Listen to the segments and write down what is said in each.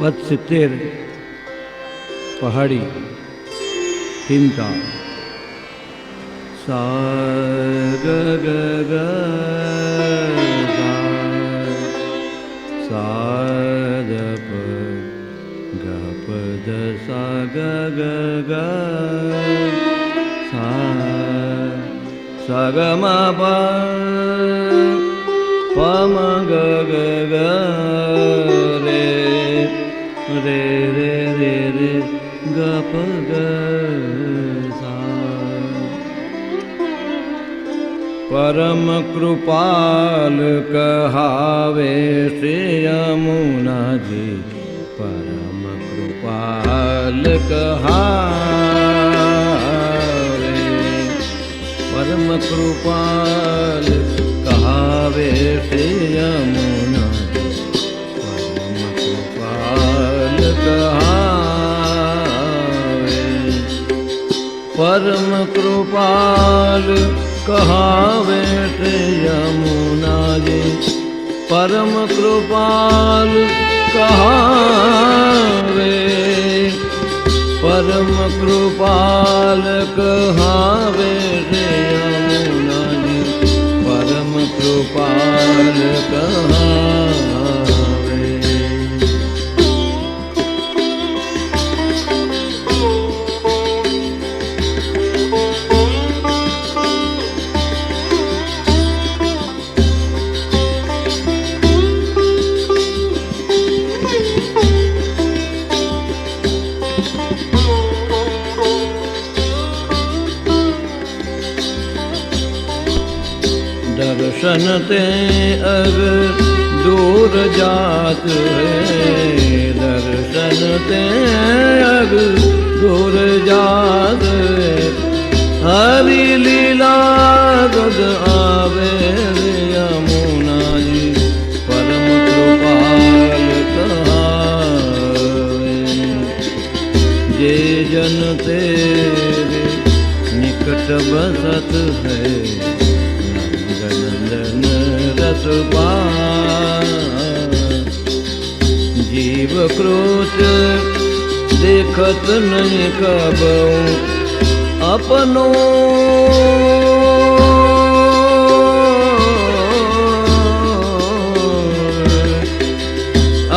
पद 70 पहाड़ी 3 ताल सा ग ग ग सा द प ग प द सा ग ग ग सा ग म प प म ग ग ग रे रे रे रे रे ग प ग सा। परम कृपाल कहावे श्री यमुना जी, परम कृपाल कहावे, परम कृपाल कहावे श्री यमुना जी, परम कृपाल कहावे, परम कृपाल कहावे श्री यमुना जी, परम कृपाल कहावे, परम कृपाल कहावे श्री यमुना जी, परम कृपाल कहावे। दर्शन ते अगर दूर जात है, दर्शन ते अगर दूर जात है, हरि लीला गद आवे यमुना जी, परम कृपाल कहावे, जे जन तेरे निकट बसत है, रस जीव क्रोच देखत नहीं कबहु अपनो,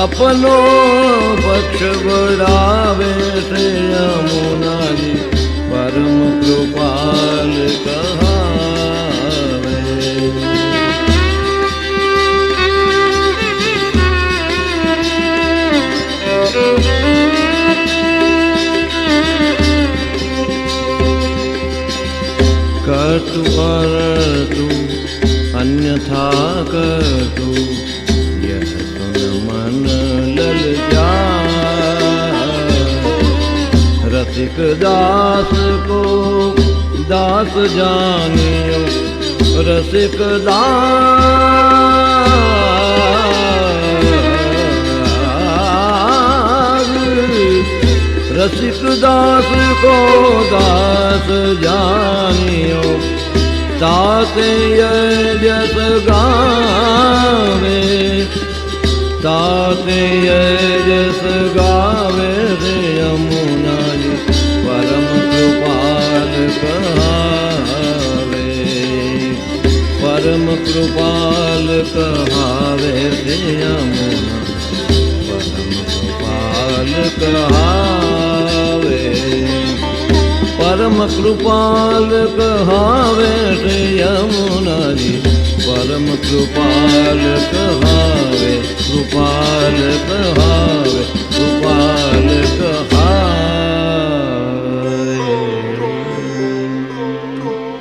अपनो पक्ष बढ़ावे श्री यमुना जी, परम कृपाल कहावे। करतु परतु अन्यथा करतु, यह सुन मन ललचाए, रसिक दास को दास जानियो, रसिक दास, रसिक दास को दास जानियो, ताते यजस गावे, ताते यजस गावे रे यमुना जी, परम कृपाल कहावे, परम कृपाल कहावे रे यमुना, परम कृपाल कहावे, परम कृपाल कहावे श्री यमुना जी, परम कृपाल